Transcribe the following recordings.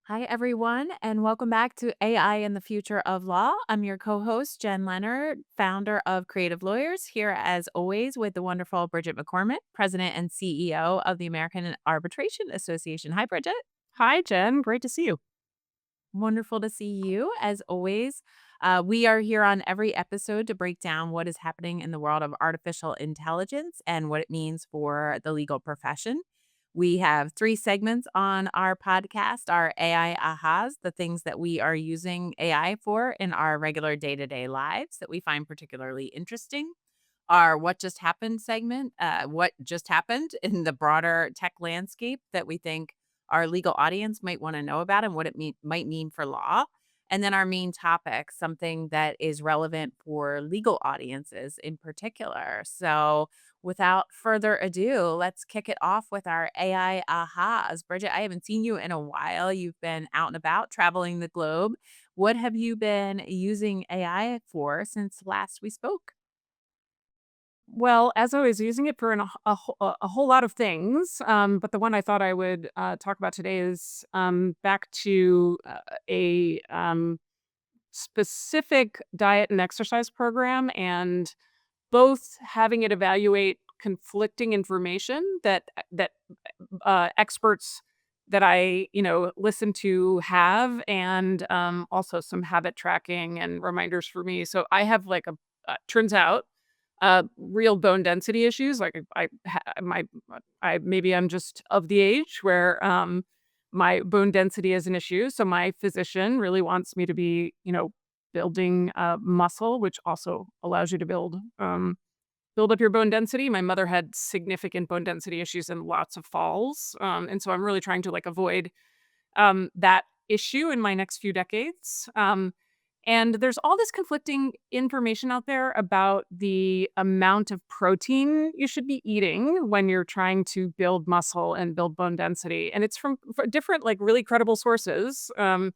Hi, everyone, and welcome back to AI and the Future of Law. I'm your co host, Jen Leonard, founder of Creative Lawyers, here as always with the wonderful Bridget McCormack, president and CEO of the American Arbitration Association. Hi, Bridget. Hi, Jen. Great to see you. Wonderful to see you as always. We are here on every episode to break down what is happening in the world of artificial intelligence and what it means for the legal profession. We have three segments on our podcast: our AI ahas, the things that we are using AI for in our regular day to day lives that we find particularly interesting. Our What Just Happened segment, what just happened in the broader tech landscape that we think our legal audience might want to know about and what it might mean for law. And then our main topic, something that is relevant for legal audiences in particular. So, without further ado, let's kick it off with our AI ahas. Bridget, I haven't seen you in a while. You've been out and about traveling the globe. What have you been using AI for since last we spoke? Well, as I was using it for a whole lot of things, but the one I thought I would talk about today is back to a specific diet and exercise program, and both having it evaluate conflicting information that experts that I listen to have, and also some habit tracking and reminders for me. So I have like a turns out real bone density issues. Like I maybe I'm just of the age where my bone density is an issue. So my physician really wants me to be building muscle, which also allows you to build up your bone density. My mother had significant bone density issues and lots of falls, and so I'm really trying to like avoid that issue in my next few decades. And there's all this conflicting information out there about the amount of protein you should be eating when you're trying to build muscle and build bone density. And it's from different, like really credible sources. And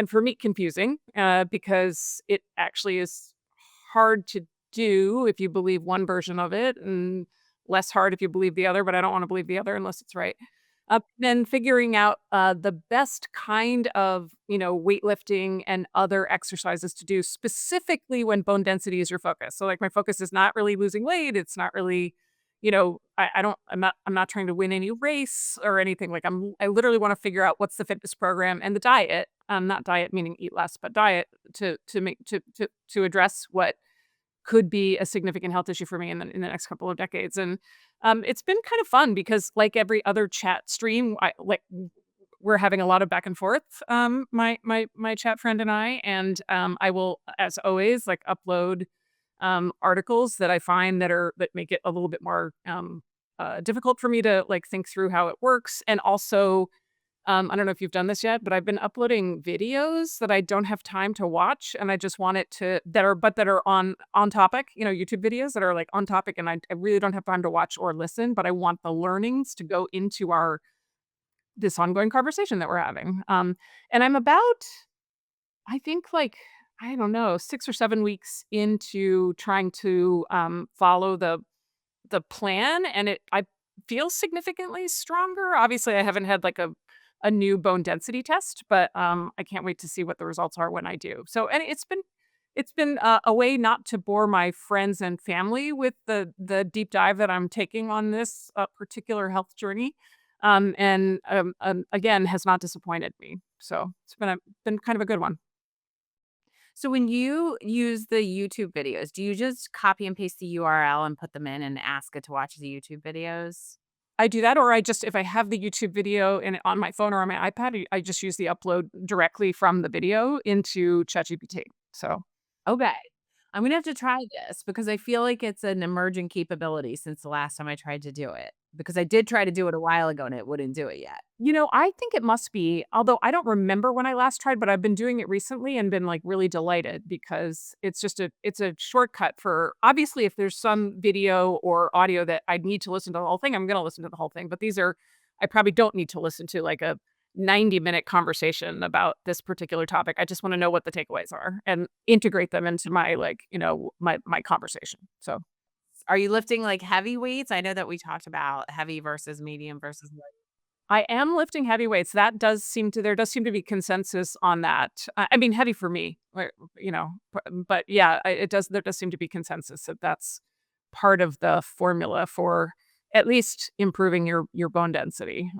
for me, confusing because it actually is hard to do if you believe one version of it and less hard if you believe the other. But I don't want to believe the other unless it's right. Then figuring out, the best kind of weightlifting and other exercises to do specifically when bone density is your focus. So, like, my focus is not really losing weight. It's not really, I'm not trying to win any race or anything. Like, I literally wanna figure out what's the fitness program and the diet, not diet meaning eat less, but diet to address what could be a significant health issue for me in the next couple of decades. And it's been kind of fun because, like every other chat stream, we're having a lot of back and forth. My chat friend and and I will, as always, like upload articles that I find that make it a little bit more difficult for me to like think through how it works, and also I don't know if you've done this yet, but I've been uploading videos that I don't have time to watch, and I just want it to that are on topic, YouTube videos that are, like, on topic, and I really don't have time to watch or listen, but I want the learnings to go into our this ongoing conversation that we're having. And I'm about, I think, like, I don't know, 6 or 7 weeks into trying to, follow the plan, and I feel significantly stronger. Obviously, I haven't had, like, a new bone density test, but, I can't wait to see what the results are when I do. So and it's been a way not to bore my friends and family with the deep dive that I'm taking on this, particular health journey, again, has not disappointed me. So it's been kind of a good one. So when you use the YouTube videos, do you just copy and paste the URL and put them in and ask it to watch the YouTube videos? I do that, or I just if I have the YouTube video on my phone or on my iPad, I just use the upload directly from the video into ChatGPT. So Okay. I'm gonna have to try this because I feel like it's an emerging capability since the last time I tried to do it. Because I did try to do it a while ago and it wouldn't do it yet. I think it must be, although I don't remember when I last tried, but I've been doing it recently and been, like, really delighted because it's a shortcut for obviously, if there's some video or audio that I need to listen to the whole thing, I'm gonna listen to the whole thing, but these are I probably don't need to listen to, like, a 90-minute conversation about this particular topic. I just wanna know what the takeaways are and integrate them into my, my conversation. So Are you lifting like heavy weights? I know that we talked about heavy versus medium versus light. I am lifting heavy weights. That does seem to There does seem to be consensus on that. I mean, heavy for me, but yeah, there does seem to be consensus that that's part of the formula for at least improving your bone density.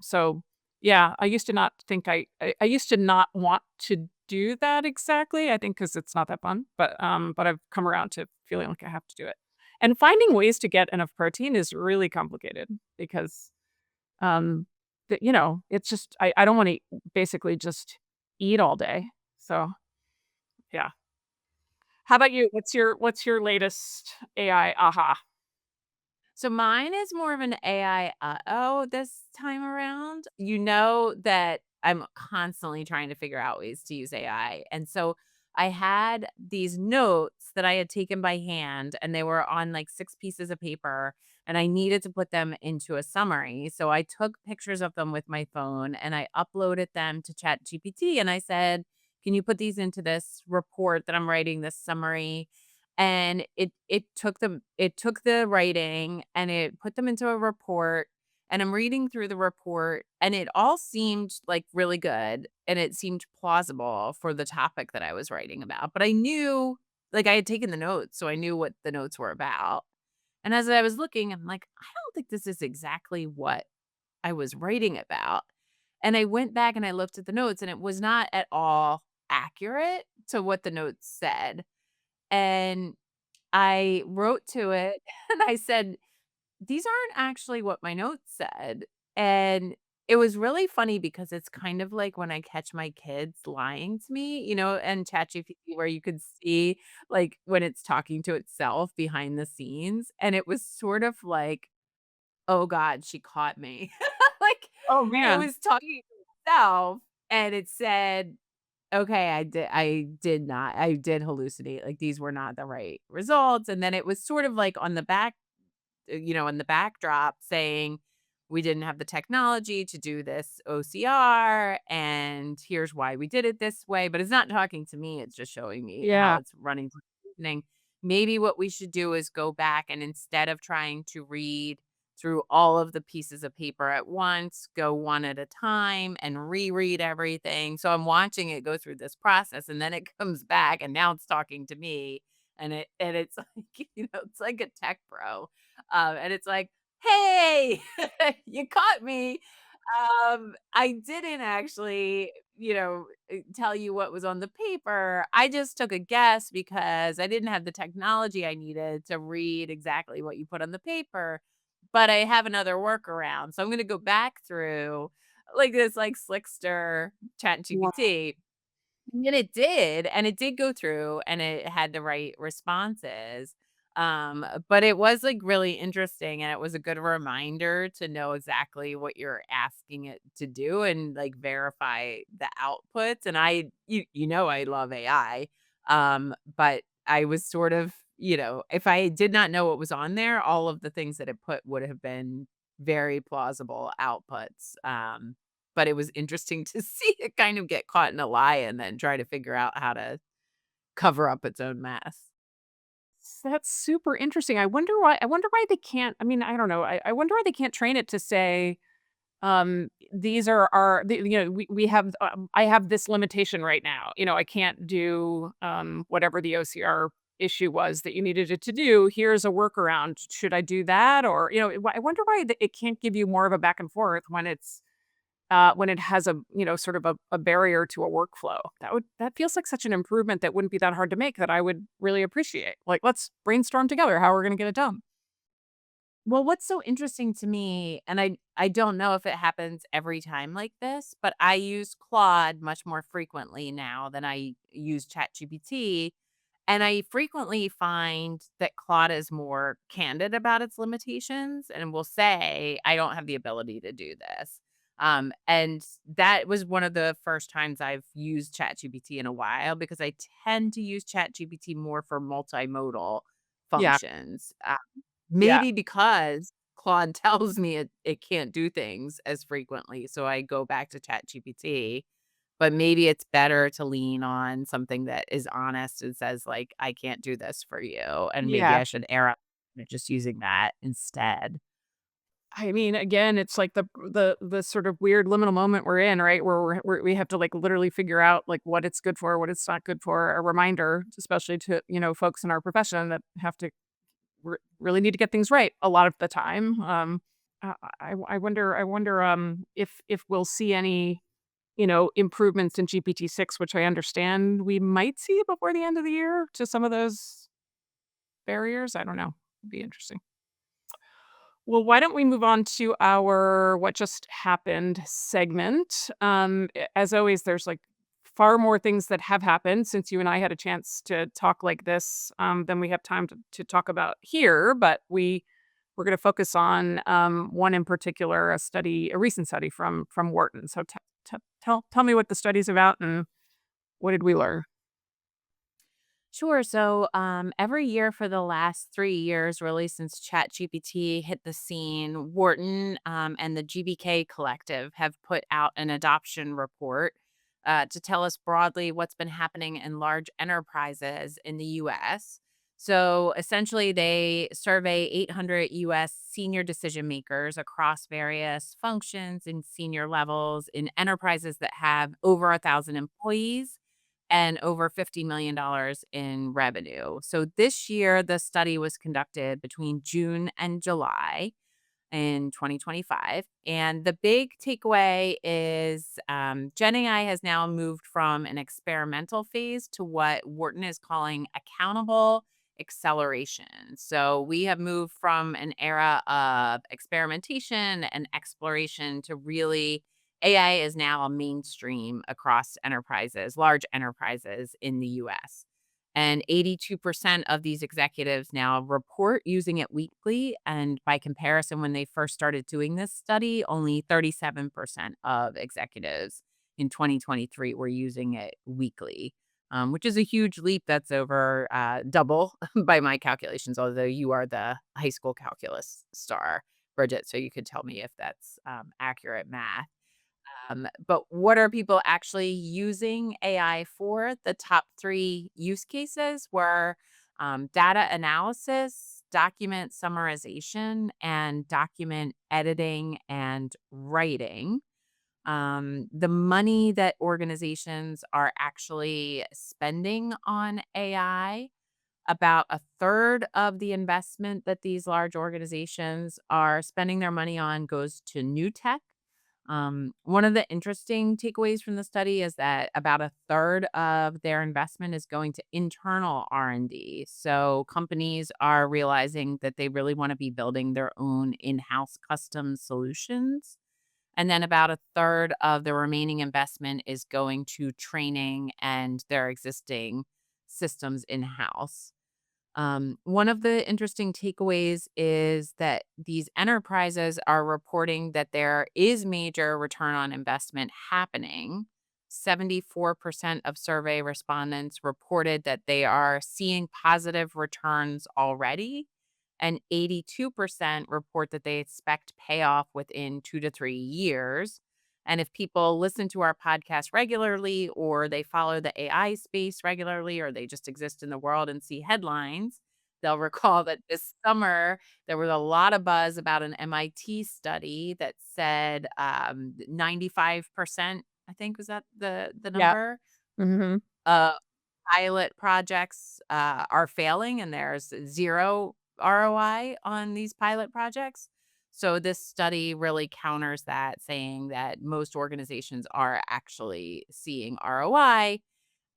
So yeah, I used to not think I used to not want to do that exactly. I think because it's not that fun, but I've come around to feeling like I have to do it. And finding ways to get enough protein is really complicated because um, it's just I don't wanna basically just eat all day. So, yeah. How about you? What's your latest AI aha? So mine is more of an AI uh-oh this time around. You know that I'm constantly trying to figure out ways to use AI. And so I had these notes that I had taken by hand and they were on like 6 pieces of paper and I needed to put them into a summary. So I took pictures of them with my phone and I uploaded them to ChatGPT and I said, "Can you put these into this report that I'm writing, this summary?" And it took the writing and it put them into a report, and I'm reading through the report, and it all seemed, like, really good, and it seemed plausible for the topic that I was writing about, but I knew like, I had taken the notes, so I knew what the notes were about, and as I was looking, I'm like, "I don't think this is exactly what I was writing about," and I went back and I looked at the notes, and it was not at all accurate to what the notes said, and I wrote to it and I said, "These aren't actually what my notes said." And it was really funny because it's kind of like when I catch my kids lying to me, and ChatGPT where you could see like when it's talking to itself behind the scenes. And it was sort of like, oh God, she caught me. Like Oh, it man. was talking to itself and it said, okay, I did hallucinate, like, these were not the right results, and then it was sort of like on the back in the backdrop saying, "We didn't have the technology to do this OCR, and here's why we did it this way," but it's not talking to me, it's just showing me how Yeah. it's running through reasoning. Maybe what we should do is go back and instead of trying to read through all of the pieces of paper at once, go one at a time and reread everything. So I'm watching it go through this process and then it comes back and now it's talking to me and it's like, it's like a tech bro. And it's like, "Hey, you caught me. I didn't actually, tell you what was on the paper. I just took a guess because I didn't have the technology I needed to read exactly what you put on the paper, but I have another workaround. So I'm gonna go back through like this like slickster Wow. ChatGPT and it did go through, and it had the right responses, but it was, like, really interesting, and it was a good reminder to know exactly what you're asking it to do and, like, verify the outputs, and I love AI, but I was sort of if I did not know what was on there, all of the things that it put would have been very plausible outputs, but it was interesting to see it kind of get caught in a lie and then try to figure out how to cover up its own mess. That's super interesting. I wonder why they can't. I mean, I don't know. I wonder why they can't train it to say, these are our we have I have this limitation right now. I can't do whatever the OCR issue was that you needed it to do. Here's a workaround. Should I do that? Or, I wonder why it can't give you more of a back and forth when it has sort of a barrier to a workflow. That feels like such an improvement that wouldn't be that hard to make that I would really appreciate. Like, let's brainstorm together how we're gonna get it done. Well, what's so interesting to me, and I don't know if it happens every time like this, but I use Claude much more frequently now than I use ChatGPT, and I frequently find that Claude is more candid about its limitations and will say, "I don't have the ability to do this." And that was one of the first times I've used ChatGPT in a while because I tend to use ChatGPT more for multimodal Yeah, functions. yeah, Maybe because Claude tells me it can't do things as frequently, so I go back to ChatGPT, but maybe it's better to lean on something that is honest and says, like, "I can't do this for you," and maybe yeah. I should err on just using that instead. I mean, again, it's like the sort of weird liminal moment we're in, right? Where we have to like literally figure out like what it's good for, what it's not good for. A reminder, especially to folks in our profession that have to really need to get things right a lot of the time. I wonder if we'll see any improvements in GPT-6, which I understand we might see before the end of the year to some of those barriers. I don't know. It'd be interesting. Well, why don't we move on to our what just happened segment? As always, there's like far more things that have happened since you and I had a chance to talk like this than we have time to talk about here. But we're going to focus on one in particular, a recent study from Wharton. So tell me what the study's about and what did we learn? Sure. So, every year for the last 3 years, really since ChatGPT hit the scene, Wharton and the GBK Collective have put out an adoption report to tell us broadly what's been happening in large enterprises in the U.S. So, essentially, they survey 800 U.S. senior decision makers across various functions and senior levels in enterprises that have over 1,000 employees and over $50 million in revenue. So this year, the study was conducted between June and July in 2025. And the big takeaway is Gen AI has now moved from an experimental phase to what Wharton is calling accountable acceleration. So we have moved from an era of experimentation and exploration to really AI is now a mainstream across enterprises, large enterprises in the US. And 82% of these executives now report using it weekly. And by comparison, when they first started doing this study, only 37% of executives in 2023 were using it weekly, which is a huge leap. That's over double by my calculations, although you are the high school calculus star, Bridget. So you could tell me if that's accurate math. But what are people actually using AI for? The top three use cases were data analysis, document summarization, and document editing and writing. The money that organizations are actually spending on AI, about a third of the investment that these large organizations are spending their money on goes to new tech. One of the interesting takeaways from the study is that about a third of their investment is going to internal R&D. So companies are realizing that they really want to be building their own in-house custom solutions. And then about a third of the remaining investment is going to training and their existing systems in-house. One of the interesting takeaways is that these enterprises are reporting that there is major return on investment happening. 74% of survey respondents reported that they are seeing positive returns already, and 82% report that they expect payoff within 2 to 3 years. And if people listen to our podcast regularly, or they follow the AI space regularly, or they just exist in the world and see headlines, they'll recall that this summer there was a lot of buzz about an MIT study that said 95%, I think was that the Yeah. number, Hmm. uh, pilot projects are failing and there's zero ROI on these pilot projects. So this study really counters that, saying that most organizations are actually seeing ROI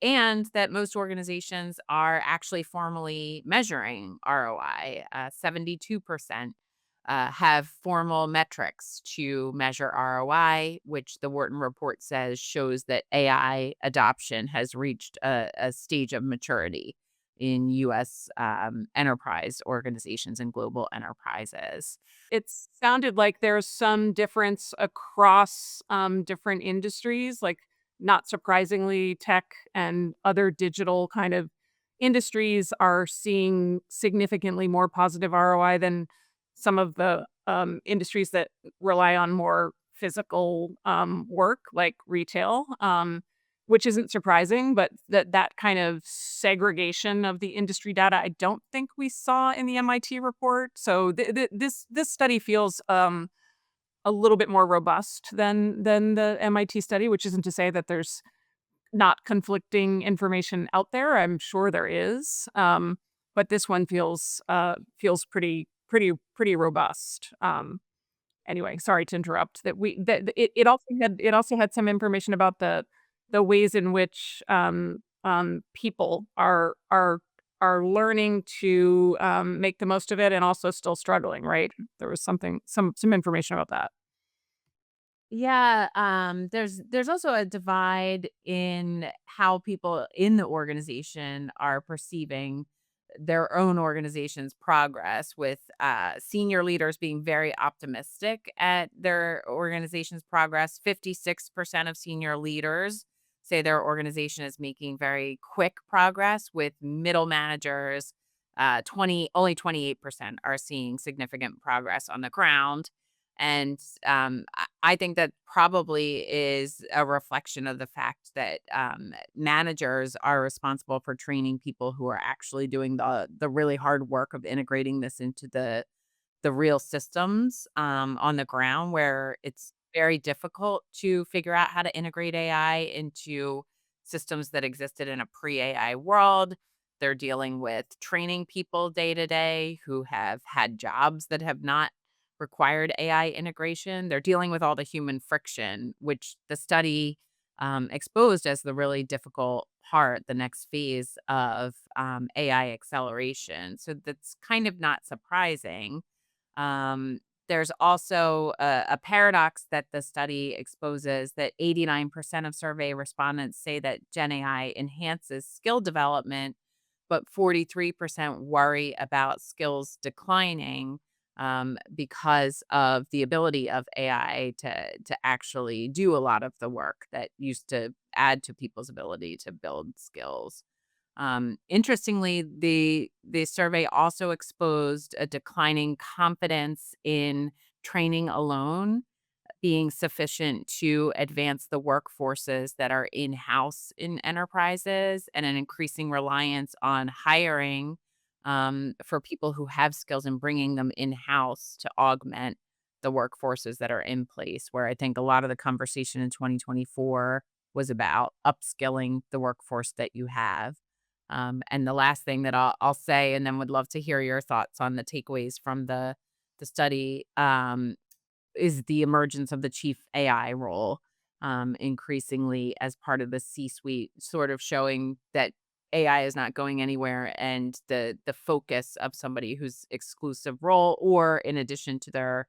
and that most organizations are actually formally measuring ROI. 72% have formal metrics to measure ROI, which the Wharton report says shows that AI adoption has reached a stage of maturity in US enterprise organizations and global enterprises. It sounded like there's some difference across, different industries, like, not surprisingly, tech and other digital kind of industries are seeing significantly more positive ROI than some of the, industries that rely on more physical, work, like retail. which isn't surprising, but that kind of segregation of the industry data, I don't think we saw in the MIT report. So this study feels a little bit more robust than the MIT study, which isn't to say that there's not conflicting information out there. I'm sure there is, but this one feels pretty robust. Anyway, sorry to interrupt. It also had some information about the ways in which people are learning to make the most of it and also still struggling. Right? There was some information about that. Yeah, there's also a divide in how people in the organization are perceiving their own organization's progress, with senior leaders being very optimistic at their organization's progress. 56% of senior leaders say their organization is making very quick progress, with middle managers, only 28% are seeing significant progress on the ground. And I think that probably is a reflection of the fact that managers are responsible for training people who are actually doing the really hard work of integrating this into the real systems on the ground, where it's very difficult to figure out how to integrate AI into systems that existed in a pre-AI world. They're dealing with training people day to day who have had jobs that have not required AI integration. They're dealing with all the human friction, which the study exposed as the really difficult part, the next phase of AI acceleration. So that's kind of not surprising. um, there's also a paradox that the study exposes, that 89% of survey respondents say that Gen AI enhances skill development, but 43% worry about skills declining because of the ability of AI to actually do a lot of the work that used to add to people's ability to build skills. Interestingly, the survey also exposed a declining confidence in training alone being sufficient to advance the workforces that are in-house in enterprises, and an increasing reliance on hiring for people who have skills and bringing them in-house to augment the workforces that are in place, where I think a lot of the conversation in 2024 was about upskilling the workforce that you have. And the last thing that I'll say, and then would love to hear your thoughts on the takeaways from the study, is the emergence of the chief AI role, increasingly as part of the C-suite, sort of showing that AI is not going anywhere, and the focus of somebody whose exclusive role, or in addition to their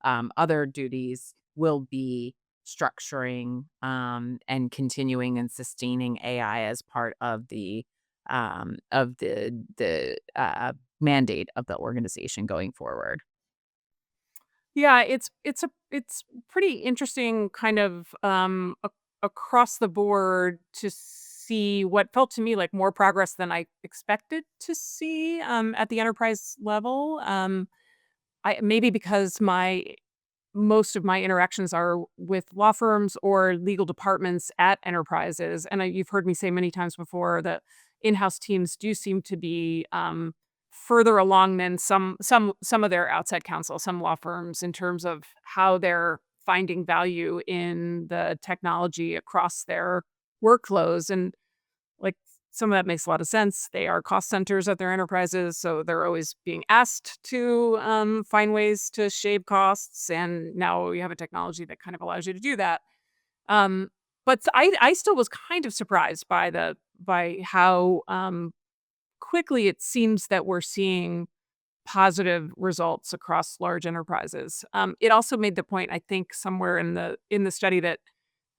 other duties, will be structuring and continuing and sustaining AI as part of the mandate of the organization going forward. Yeah, it's pretty interesting kind of, across the board to see what felt to me like more progress than I expected to see, at the enterprise level. I maybe because my most of my interactions are with law firms or legal departments at enterprises, and you've heard me say many times before that in-house teams do seem to be further along than some of their outside counsel, some law firms, in terms of how they're finding value in the technology across their workflows. And like, some of that makes a lot of sense. They are cost centers at their enterprises, so they're always being asked to find ways to shave costs. And now we have a technology that kind of allows you to do that. Um, but I still was kind of surprised by the by how quickly it seems that we're seeing positive results across large enterprises. It also made the point, I think, somewhere in the study that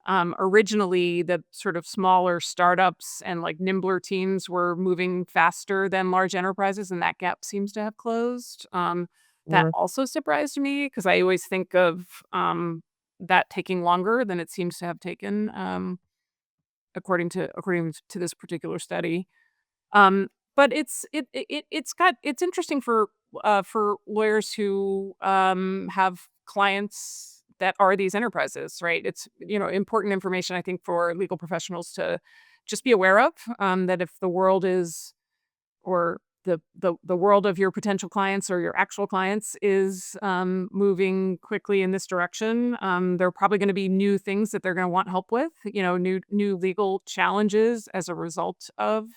originally, the sort of smaller startups and, like, nimbler teams were moving faster than large enterprises, and that gap seems to have closed. That also surprised me because I always think of, that taking longer than it seems to have taken, according to this particular study. But it's interesting for lawyers who, have clients that are these enterprises, right? It's, important information, I think, for legal professionals to just be aware of, that if the world is or the world of your potential clients or your actual clients is moving quickly in this direction. There are probably going to be new things that they're going to want help with. New legal challenges as a result of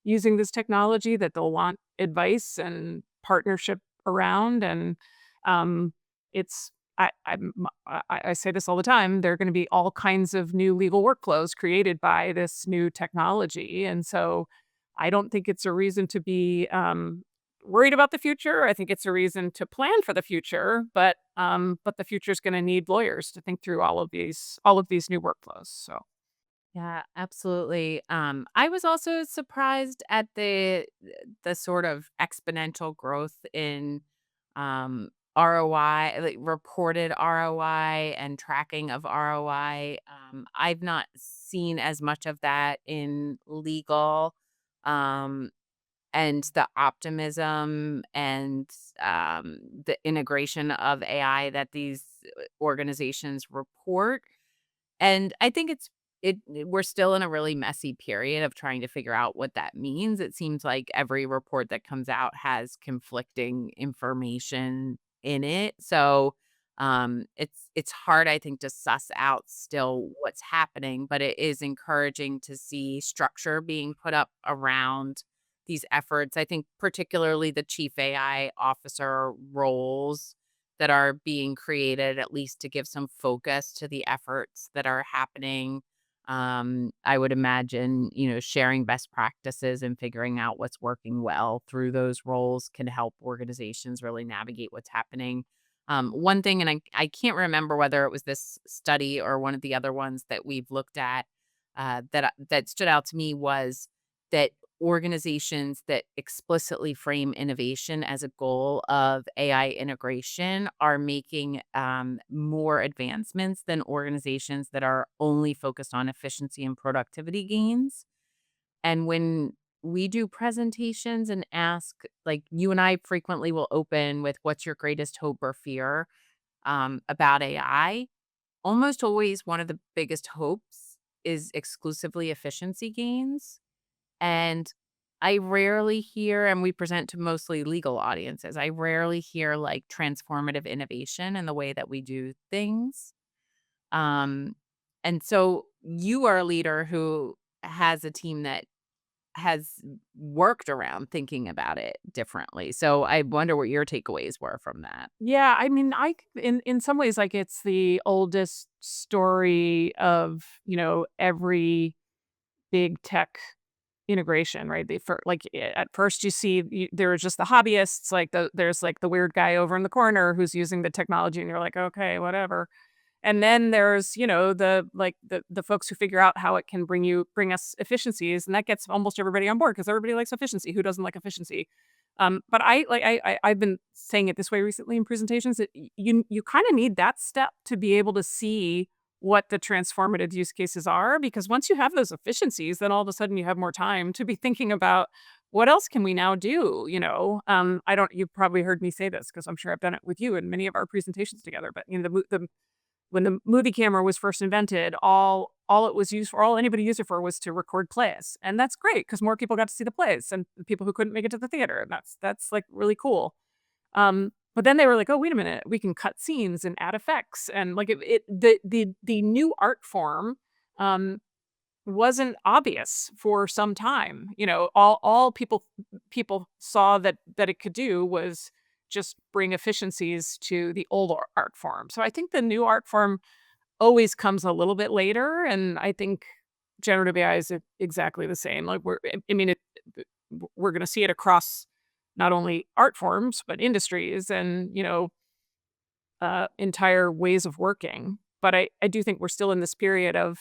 using this technology that they'll want advice and partnership around. And um, it's I say this all the time. There are going to be all kinds of new legal workflows created by this new technology, and so I don't think it's a reason to be worried about the future. I think it's a reason to plan for the future, but the future is going to need lawyers to think through all of these new workflows. So. Yeah, absolutely. I was also surprised at the sort of exponential growth in ROI, like reported ROI and tracking of ROI. I've not seen as much of that in legal. Um, and the optimism and the integration of AI that these organizations report. And I think we're still in a really messy period of trying to figure out what that means. It seems like every report that comes out has conflicting information in it. So it's hard, I think, to suss out still what's happening, but it is encouraging to see structure being put up around these efforts. I think particularly the chief AI officer roles that are being created, at least to give some focus to the efforts that are happening. I would imagine, sharing best practices and figuring out what's working well through those roles can help organizations really navigate what's happening. One thing, and I can't remember whether it was this study or one of the other ones that we've looked at that stood out to me was that organizations that explicitly frame innovation as a goal of AI integration are making more advancements than organizations that are only focused on efficiency and productivity gains. And when we do presentations and ask, like you and I frequently will open with what's your greatest hope or fear about AI, almost always one of the biggest hopes is exclusively efficiency gains. And I rarely hear, and we present to mostly legal audiences, I rarely hear like transformative innovation in the way that we do things. Um, and so you are a leader who has a team that has worked around thinking about it differently. So I wonder what your takeaways were from that. Yeah, I mean, in some ways, like, it's the oldest story of, every big tech integration, right? At first you see there are just the hobbyists, like there's like the weird guy over in the corner who's using the technology, and you're like, okay, whatever. And then there's, the folks who figure out how it can bring us efficiencies, and that gets almost everybody on board because everybody likes efficiency. Who doesn't like efficiency? But I've been saying it this way recently in presentations that you kind of need that step to be able to see what the transformative use cases are, because once you have those efficiencies, then all of a sudden you have more time to be thinking about what else can we now do. I don't. You've probably heard me say this because I'm sure I've done it with you in many of our presentations together. But the when the movie camera was first invented, all it was used for, all anybody used it for was to record plays. And that's great because more people got to see the plays and the people who couldn't make it to the theater. And that's like really cool. But then they were like, "Oh, wait a minute, we can cut scenes and add effects." And like the new art form um wasn't obvious for some time. All people saw that it could do was just bring efficiencies to the old art form. So I think the new art form always comes a little bit later, and I think generative AI is exactly the same. Like I mean, we're going to see it across not only art forms but industries and entire ways of working. But I do think we're still in this period of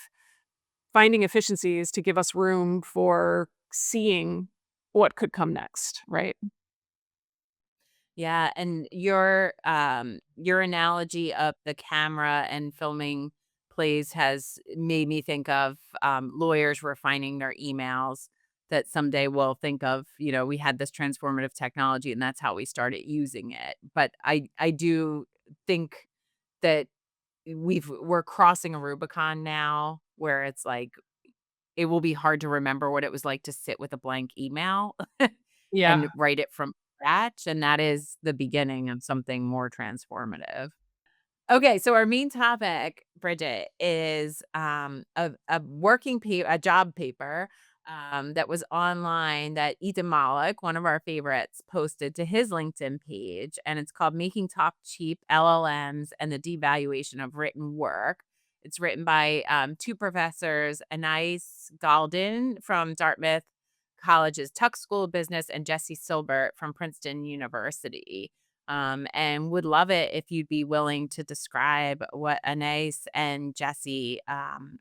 finding efficiencies to give us room for seeing what could come next, right? Yeah, and your analogy of the camera and filming plays has made me think of lawyers refining their emails that someday we'll think of, we had this transformative technology and that's how we started using it. But I do think that we're crossing a Rubicon now where it's like it will be hard to remember what it was like to sit with a blank email and Yeah. write it from scratch, and that is the beginning of something more transformative. Okay, so our main topic, Bridget, is a a job paper that was online that Ethan Malik, one of our favorites, posted to his LinkedIn page, and it's called "Making Talk Cheap: LLMs and the Devaluation of Written Work." It's written by two professors, Anais Galden from Dartmouth College's Tuck School of Business and Jesse Silbert from Princeton University, and would love it if you'd be willing to describe what Anais and Jesse,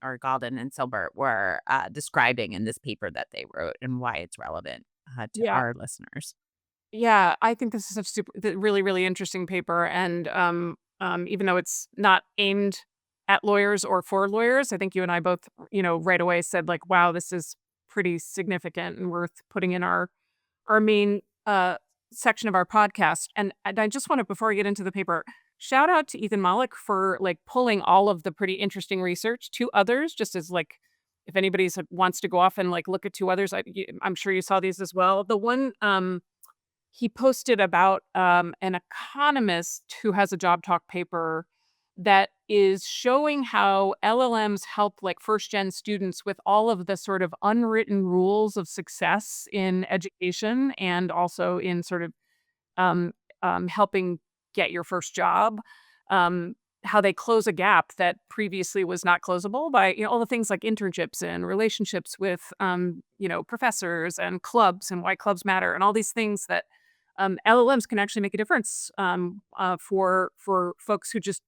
or Galden and Silbert were describing in this paper that they wrote and why it's relevant to Yeah. our listeners. Yeah, I think this is a really, really interesting paper, and even though it's not aimed at lawyers or for lawyers, I think you and I both, right away said like, "Wow, this is pretty significant and worth putting in our main section of our podcast." And I just want to, before I get into the paper, shout out to Ethan Malik for like pulling all of the pretty interesting research to others, just as like if anybody's wants to go off and like look at two others, I'm sure you saw these as well. The one he posted about, an economist who has a job talk paper that is showing how LLMs help, like, first-gen students with all of the sort of unwritten rules of success in education and also in sort of, um, helping get your first job, um, how they close a gap that previously was not closable by, all the things like internships and relationships with, professors and clubs and why clubs matter and all these things that LLMs can actually make a difference for folks who just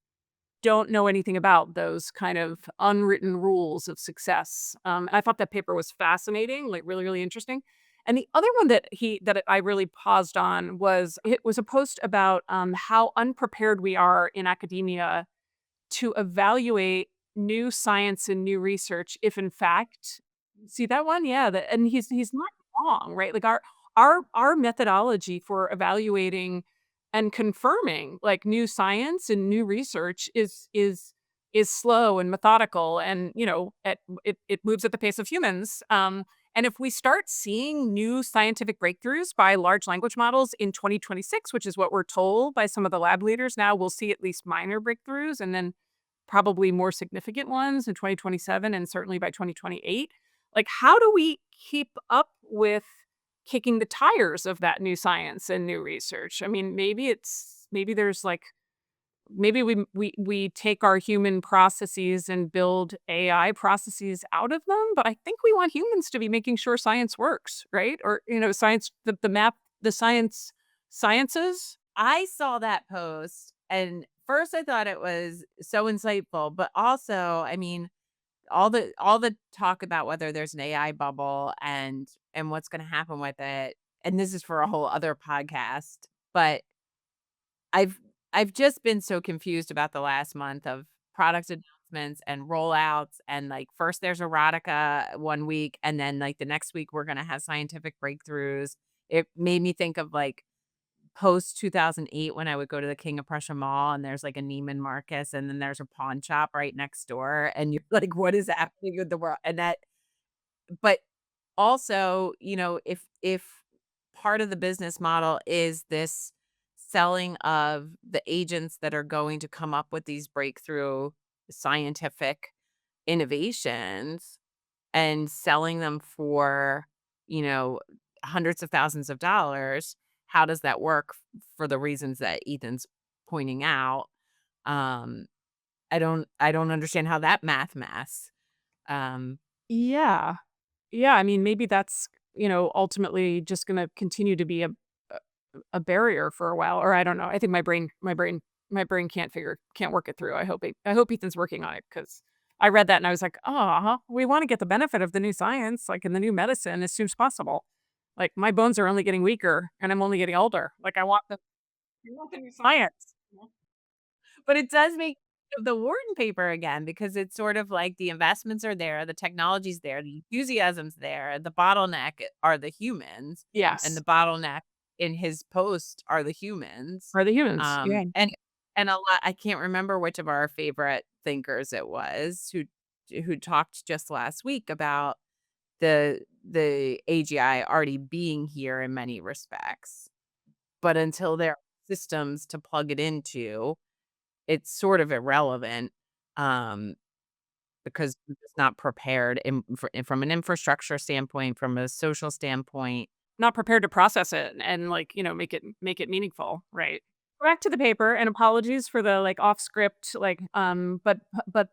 don't know anything about those kind of unwritten rules of success. I thought that paper was fascinating, like really, really interesting. And the other one that I really paused on was it was a post about how unprepared we are in academia to evaluate new science and new research if in fact see that one? Yeah, and he's not wrong, right? Like our methodology for evaluating and confirming like new science and new research is slow and methodical and it moves at the pace of humans. And if we start seeing new scientific breakthroughs by large language models in 2026, which is what we're told by some of the lab leaders now, we'll see at least minor breakthroughs and then probably more significant ones in 2027 and certainly by 2028. Like, how do we keep up with kicking the tires of that new science and new research? I mean, maybe there's like maybe we take our human processes and build AI processes out of them, but I think we want humans to be making sure science works, right? Or science the map the sciences. I saw that post, and first I thought it was so insightful, but also, I mean, all the talk about whether there's an AI bubble and what's going to happen with it, and this is for a whole other podcast, but I've I've just been so confused about the last month of product announcements and rollouts, and like first there's erotica one week and then like the next week we're going to have scientific breakthroughs. It made me think of like post 2008 when I would go to the King of Prussia Mall and there's like a Neiman Marcus and then there's a pawn shop right next door and you're like, what is happening with the world? And that, but also, if part of the business model is this selling of the agents that are going to come up with these breakthrough scientific innovations and selling them for, you know, hundreds of thousands of dollars, how does that work for the reasons that Ethan's pointing out? Um, I don't understand how that math. Um, Yeah. Yeah, I mean, maybe that's, ultimately just gonna continue to be a a barrier for a while, or I don't know. I think my brain can't work it through. I hope Ethan's working on it because I read that and I was like, "Oh, we wanna get the benefit of the new science, like, in the new medicine as soon as possible." Like, my bones are only getting weaker and I'm only getting older. Like, I want the new science. but it does make the Wharton paper again because it's sort of like the investments are there, the technology's there, the enthusiasm's there, the bottleneck are the humans, and the Yes. bottleneck in his post are the humans. Are the humans. Um, Yeah. and And a lot I can't remember which of our favorite thinkers it was who talked just last week about the AGI already being here in many respects, but until there are systems to plug it into, it's sort of irrelevant, um, because we're just not prepared from an infrastructure standpoint, from a social standpoint. Not prepared to process it and, like, make it meaningful, right? Back to the paper, and apologies for the, like, off script, like, but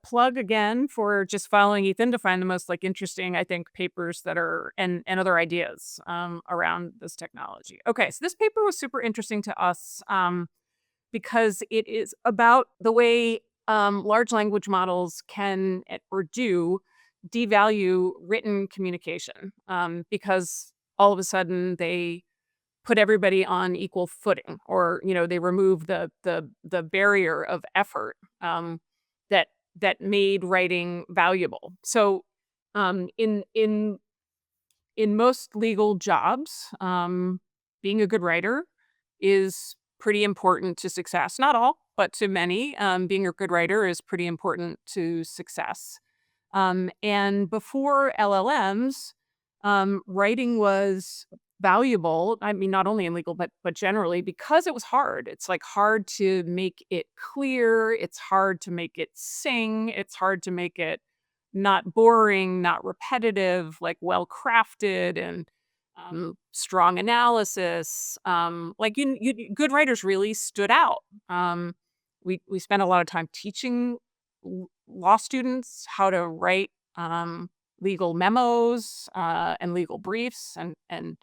plug again for just following Ethan to find the most, like, interesting, I think, papers that are and other ideas, around this technology. Okay, so this paper was super interesting to us, because it is about the way large language models can or do devalue written communication because all of a sudden they put everybody on equal footing or they remove the barrier of effort that made writing valuable. So in most legal jobs, being a good writer is pretty important to success. Not all, but to many, being a good writer is pretty important to success. And before LLMs, writing was valuable. I mean, not only in legal, but generally because it was hard. It's like hard to make it clear. It's hard to make it sing. It's hard to make it not boring, not repetitive, like well crafted and strong analysis. Like good writers really stood out. We spent a lot of time teaching law students how to write legal memos and legal briefs and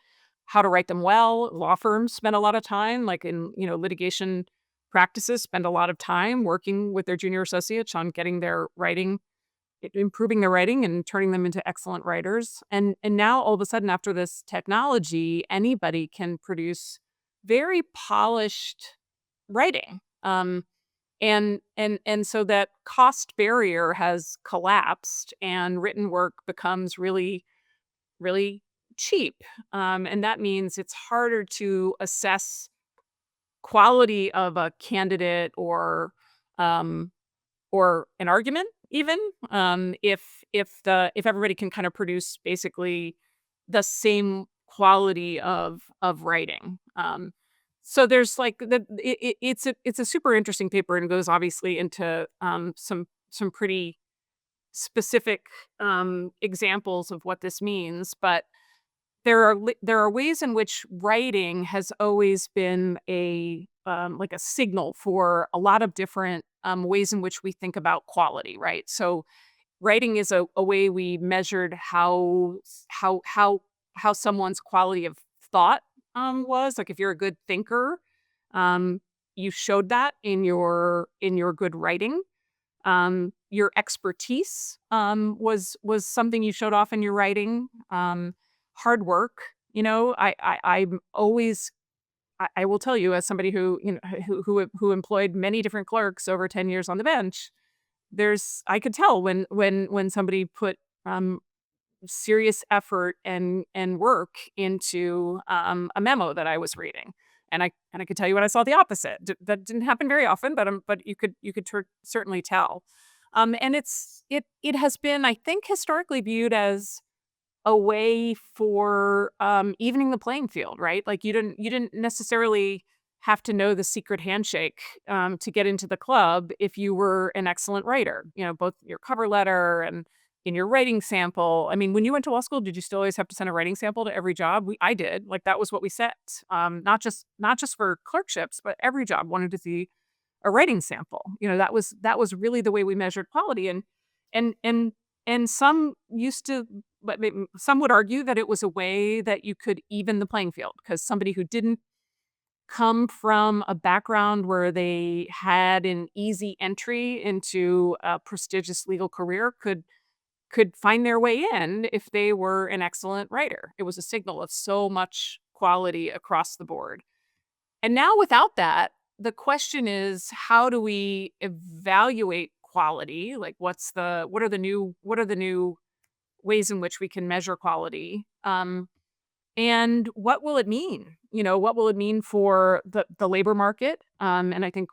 how to write them well. Law firms spend a lot of time, like in litigation practices, spend a lot of time working with their junior associates on getting their writing improving their writing and turning them into excellent writers. And now all of a sudden after this technology, anybody can produce very polished writing. And so that cost barrier has collapsed and written work becomes really, really cheap. And that means it's harder to assess quality of a candidate um, or an argument even, if everybody can kind of produce basically the same quality of writing. So there's like it's a super interesting paper and goes obviously into some pretty specific examples of what this means, but there are ways in which writing has always been a like a signal for a lot of different ways in which we think about quality, right? So writing is a way we measured how someone's quality of thought was. Like if you're a good thinker, um, you showed that in your good writing. Your expertise was something you showed off in your writing. Hard work. I'm always I will tell you as somebody who who employed many different clerks over 10 years on the bench. I could tell when somebody put um, serious effort and work into a memo that I was reading. And I could tell you when I saw the opposite. That didn't happen very often, but you could certainly tell. And it has been, I think, historically viewed as a way for evening the playing field, right? Like you didn't necessarily have to know the secret handshake to get into the club if you were an excellent writer. Both your cover letter and in your writing sample. I mean, when you went to law school, did you still always have to send a writing sample to every job? I did. Like that was what we set. Not just for clerkships, but every job wanted to see a writing sample. That was really the way we measured quality. And and and some used to, but some would argue that it was a way that you could even the playing field because somebody who didn't come from a background where they had an easy entry into a prestigious legal career could find their way in if they were an excellent writer. It was a signal of so much quality across the board. And now without that, the question is how do we evaluate quality? Like what are the new ways in which we can measure quality? And what will it mean? What will it mean for the labor market? And I think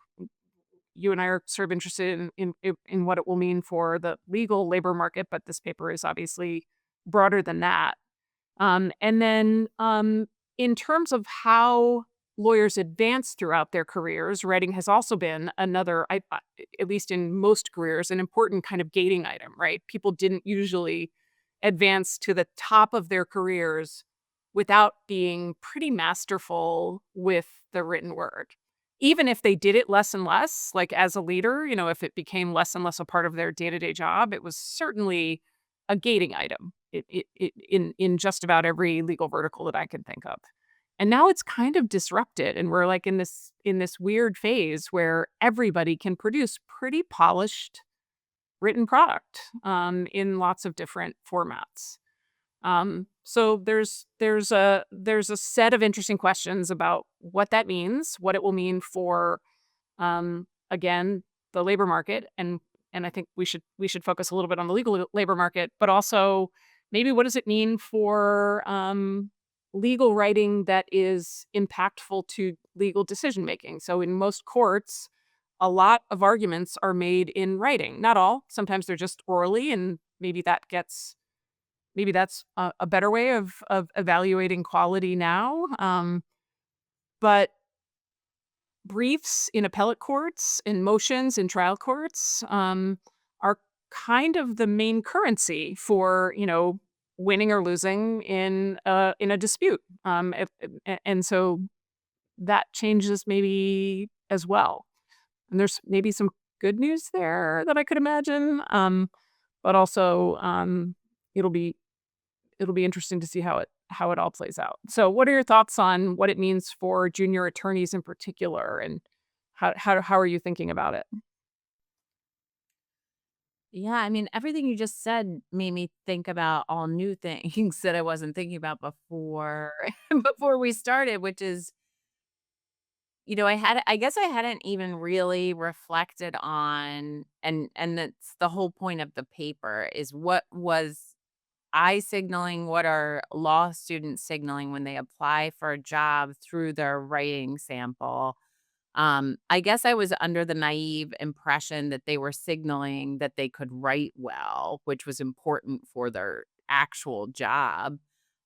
you and I are sort of interested in what it will mean for the legal labor market, but this paper is obviously broader than that. And then in terms of how lawyers advance throughout their careers, writing has also been another, at least in most careers, an important kind of gating item, right? People didn't usually advance to the top of their careers without being pretty masterful with the written word. Even if they did it less and less, like as a leader, if it became less and less a part of their day to day job, it was certainly a gating item in just about every legal vertical that I can think of. And now it's kind of disrupted, and we're like in this weird phase where everybody can produce pretty polished written product in lots of different formats. So there's a set of interesting questions about what that means, what it will mean for again, the labor market, and I think we should focus a little bit on the legal labor market, but also maybe what does it mean for legal writing that is impactful to legal decision making? So in most courts, a lot of arguments are made in writing. Not all. Sometimes they're just orally, and maybe that's a better way of evaluating quality now. But briefs in appellate courts, in motions in trial courts, are kind of the main currency for, winning or losing in a dispute. And so that changes maybe as well. And there's maybe some good news there that I could imagine. But also it'll be it'll be interesting to see how it all plays out. So, what are your thoughts on what it means for junior attorneys in particular, and how are you thinking about it? Yeah, I mean, everything you just said made me think about all new things that I wasn't thinking about before before we started, which is, I guess I hadn't even really reflected on, and that's the whole point of the paper, is what was I signaling, what are law students signaling when they apply for a job through their writing sample. I guess I was under the naive impression that they were signaling that they could write well, which was important for their actual job,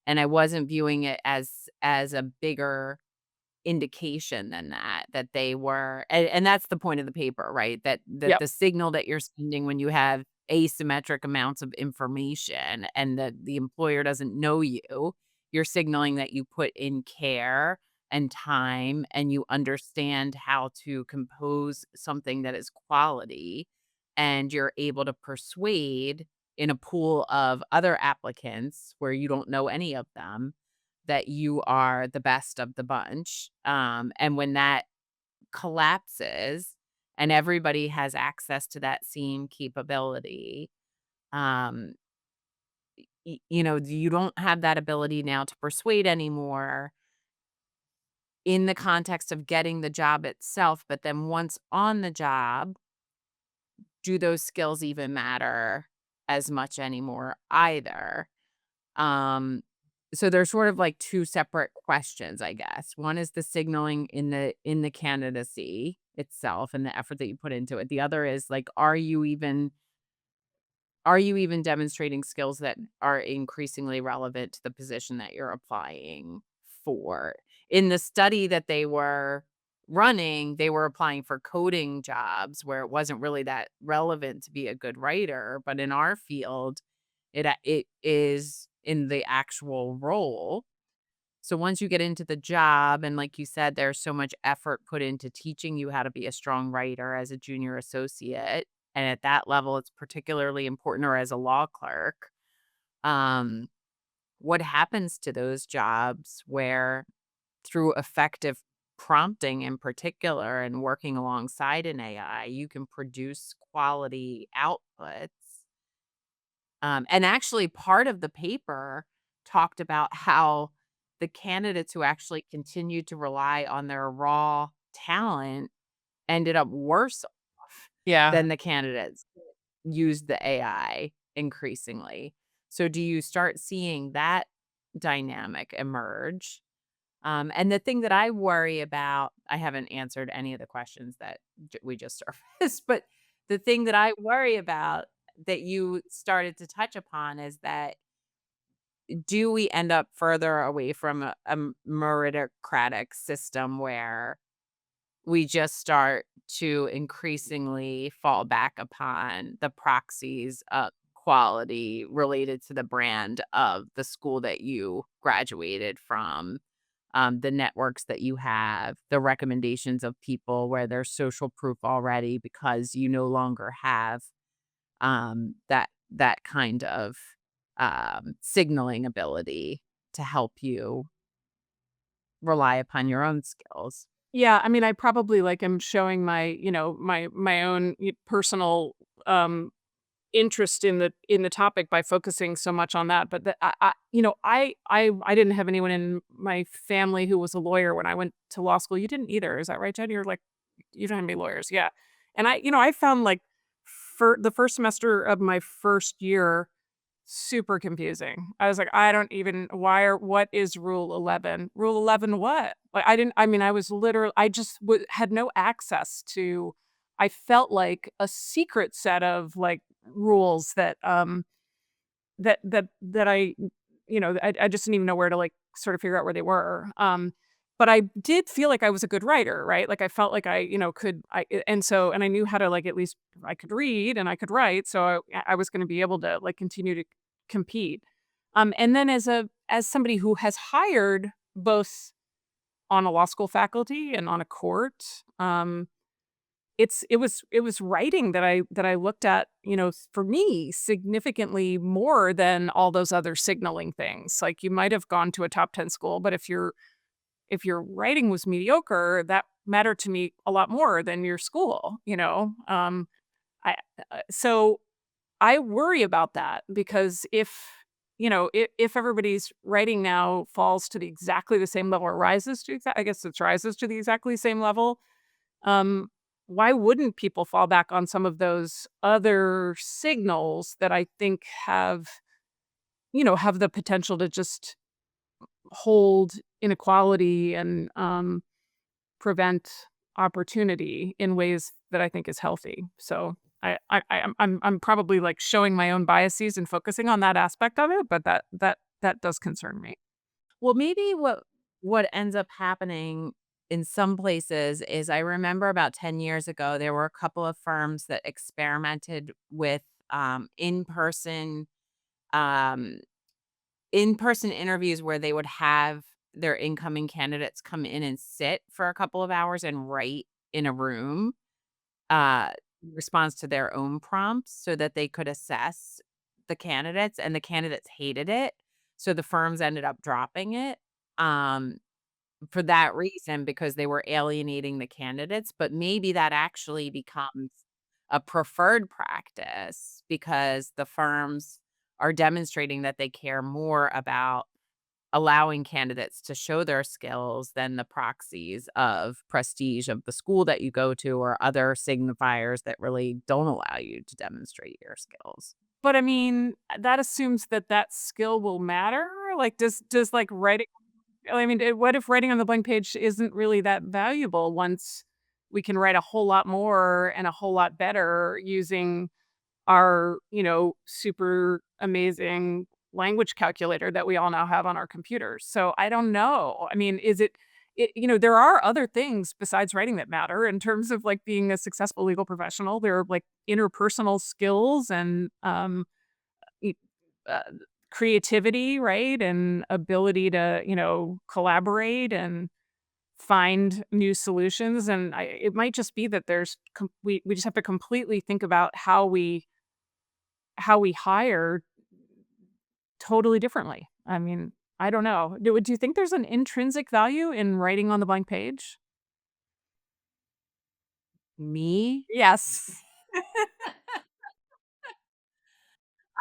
and I wasn't viewing it as a bigger indication than that, that they were, and that's the point of the paper, right? That Yep. the signal that you're sending when you have asymmetric amounts of information and the employer doesn't know you, you're signaling that you put in care and time and you understand how to compose something that is quality, and you're able to persuade in a pool of other applicants where you don't know any of them that you are the best of the bunch. And when that collapses and everybody has access to that same capability, um, you don't have that ability now to persuade anymore in the context of getting the job itself. But then once on the job, do those skills even matter as much anymore either? Um, so there's sort of like 2 separate questions, I guess. One is the signaling in the candidacy itself and the effort that you put into it. The other is like, are you even demonstrating skills that are increasingly relevant to the position that you're applying for? In the study that they were running, they were applying for coding jobs where it wasn't really that relevant to be a good writer, but in our field, it is in the actual role. So once you get into the job, and like you said, there's so much effort put into teaching you how to be a strong writer as a junior associate, and at that level, it's particularly important, or as a law clerk. Um, what happens to those jobs where through effective prompting in particular and working alongside an AI, you can produce quality outputs? And actually, part of the paper talked about how the candidates who actually continued to rely on their raw talent ended up worse off Yeah. than the candidates who used the AI increasingly. So, do you start seeing that dynamic emerge? And the thing that I worry about, I haven't answered any of the questions that we just surfaced, but the thing that I worry about that you started to touch upon is that do we end up further away from a meritocratic system where we just start to increasingly fall back upon the proxies of quality related to the brand of the school that you graduated from, the networks that you have, the recommendations of people where there's social proof already because you no longer have that kind of signaling ability to help you rely upon your own skills. Yeah, I mean, I probably, like, am showing my, my own personal, interest in the topic by focusing so much on that, but I didn't have anyone in my family who was a lawyer when I went to law school. You didn't either, is that right, Jen? You're like you don't have any lawyers, yeah. And I found, like, for the first semester of my first year super confusing. I was like, "I don't even what is Rule 11? Rule 11 what?" Like, I mean, I was literally I just had no access to I felt like a secret set of, like, rules that, that I just didn't even know where to, like, sort of figure out where they were, but I did feel like I was a good writer, right? Like, I felt like I, could and I knew how to, like, at least I could read and I could write, so I was gonna be able to, like, continue to compete. And then as somebody who has hired both on a law school faculty and on a court, it was writing that I looked at, for me, significantly more than all those other signaling things. Like, you might have gone to a top 10 school, but if your writing was mediocre, that mattered to me a lot more than your school, you know? I so I worry about that because if everybody's writing now falls to the exactly the same level or rises to I guess it rises to the exactly same level, um, why wouldn't people fall back on some of those other signals that I think have the potential to just hold inequality and, prevent opportunity in ways that I think is healthy. So I'm probably, like, showing my own biases and focusing on that aspect of it, but that does concern me. Well, maybe what ends up happening in some places is I remember about 10 years ago, there were a couple of firms that experimented with in-person um, in-person interviews where they would have their incoming candidates come in and sit for a couple of hours and write in a room uh, response to their own prompts so that they could assess the candidates, and the candidates hated it. So the firms ended up dropping it um, for that reason because they were alienating the candidates. But maybe that actually becomes a preferred practice because the firms are demonstrating that they care more about allowing candidates to show their skills than the proxies of prestige of the school that you go to or other signifiers that really don't allow you to demonstrate your skills. But I mean, that assumes that that skill will matter. Like, does like writing? I mean, what if writing on the blank page isn't really that valuable once we can write a whole lot more and a whole lot better using our, super amazing language calculator that we all now have on our computers. So I don't know. I mean, there are other things besides writing that matter in terms of, like, being a successful legal professional. There are, like, interpersonal skills and e- uh, creativity, right? And ability to, collaborate and find new solutions. And it might just be that we just have to completely think about how we hire totally differently. I mean, I don't know. Do you think there's an intrinsic value in writing on the blank page? Me? Yes.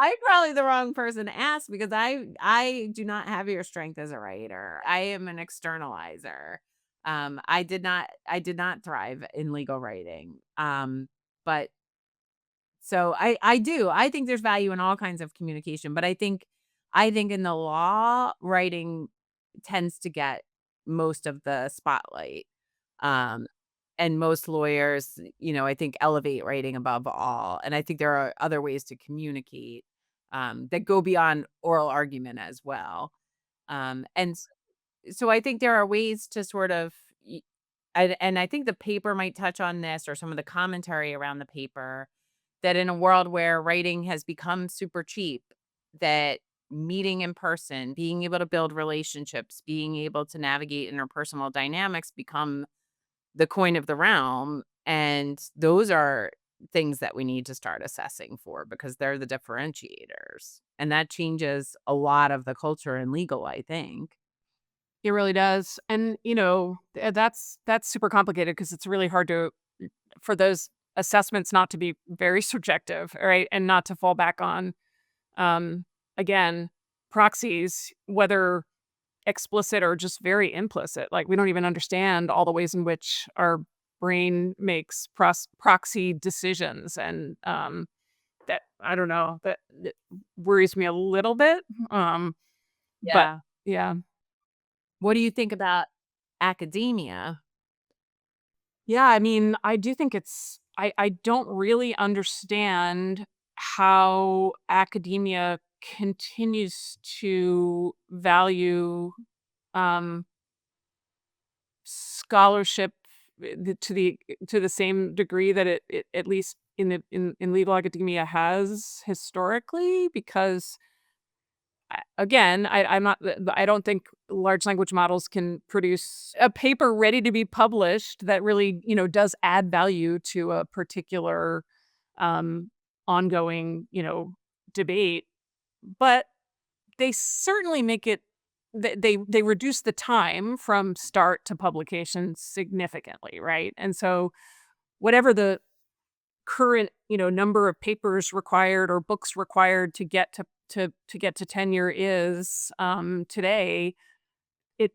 I'm probably the wrong person to ask because I do not have your strength as a writer. I am an externalizer. I did not thrive in legal writing. But so I do. I think there's value in all kinds of communication, but I think in the law, writing tends to get most of the spotlight. Um, and most lawyers, I think elevate writing above all. And I think there are other ways to communicate that go beyond oral argument as well. So I think there are ways to sort of, and I think the paper might touch on this or some of the commentary around the paper that in a world where writing has become super cheap, that meeting in person, being able to build relationships, being able to navigate interpersonal dynamics become the coin of the realm. And those are things that we need to start assessing for because they're the differentiators. And that changes a lot of the culture in legal, I think. It really does. And, that's super complicated because it's really hard to for those assessments not to be very subjective, right? And not to fall back on, um, again, proxies, whether explicit or just very implicit. Like, we don't even understand all the ways in which our brain makes proxy decisions. And, that I don't know, that worries me a little bit. But Yeah. yeah. What do you think about academia? Yeah, I mean, I do think I don't really understand how academia continues to value, um, scholarship, to the same degree that it at least in legal academia has historically, because again, I don't think large language models can produce a paper ready to be published that really, does add value to a particular, um, ongoing, debate. But they certainly make it they reduce the time from start to publication significantly, right? And so whatever the current, number of papers required or books required to get to get to tenure is, today, it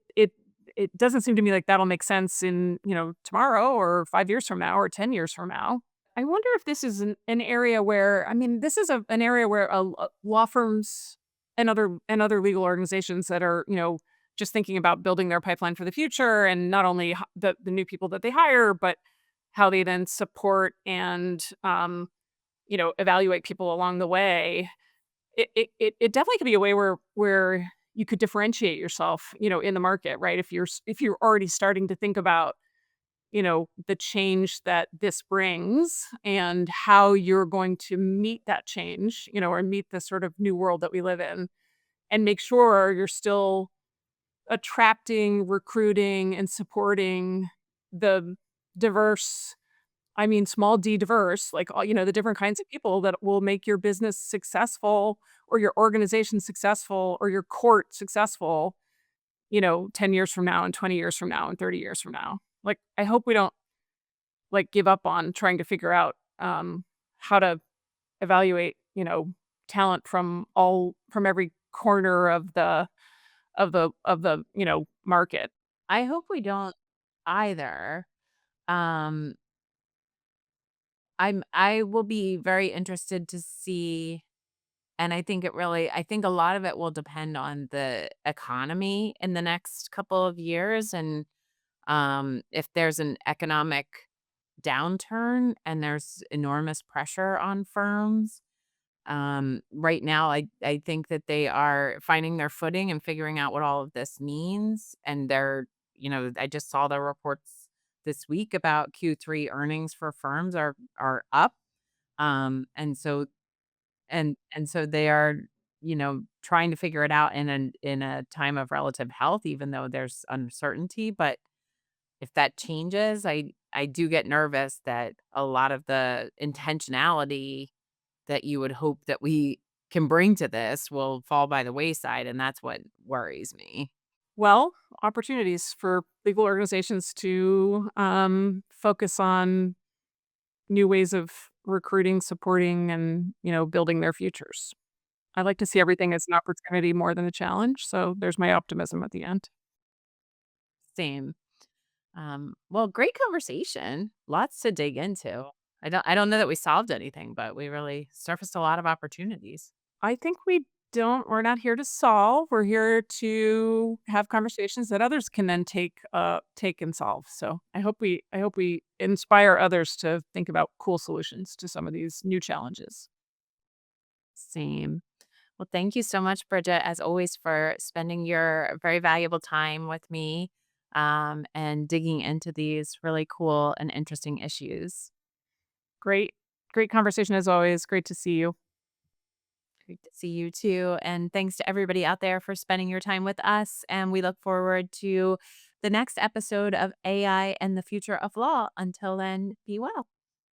it doesn't seem to me like that'll make sense in, tomorrow or 5 years from now or 10 years from now. I wonder if this is an area where, I mean, this is an area where, law firms and other legal organizations that are, just thinking about building their pipeline for the future, and not only the new people that they hire, but how they then support and, evaluate people along the way. It definitely could be a way where you could differentiate yourself, in the market, right? If you're already starting to think about, the change that this brings and how you're going to meet that change, or meet the sort of new world that we live in, and make sure you're still attracting, recruiting, and supporting the diverse, I mean, small d diverse, like, all the different kinds of people that will make your business successful, or your organization successful, or your court successful, 10 years from now and 20 years from now and 30 years from now. Like, I hope we don't, like, give up on trying to figure out, how to evaluate, talent from every corner of the market. I hope we don't either. Um, I will be very interested to see, and I think a lot of it will depend on the economy in the next couple of years, and if there's an economic downturn and there's enormous pressure on firms. Right now, I think that they are finding their footing and figuring out what all of this means. And I just saw the reports this week about Q3 earnings for firms are up. And so and so they are, trying to figure it out in a time of relative health, even though there's uncertainty. But if that changes, I do get nervous that a lot of the intentionality that you would hope that we can bring to this will fall by the wayside, and that's what worries me. Well, opportunities for legal organizations to, focus on new ways of recruiting, supporting, and, building their futures. I like to see everything as an opportunity more than a challenge, so there's my optimism at the end. Same. Well, great conversation. Lots to dig into. I don't know that we solved anything, but we really surfaced a lot of opportunities. I think we don't we're not here to solve. We're here to have conversations that others can then take and solve. So I hope we inspire others to think about cool solutions to some of these new challenges. Same. Well, thank you so much, Bridget, as always, for spending your very valuable time with me and digging into these really cool and interesting issues. Great, great conversation as always. Great to see you. Great to see you too. And thanks to everybody out there for spending your time with us. And we look forward to the next episode of AI and the Future of Law. Until then, be well.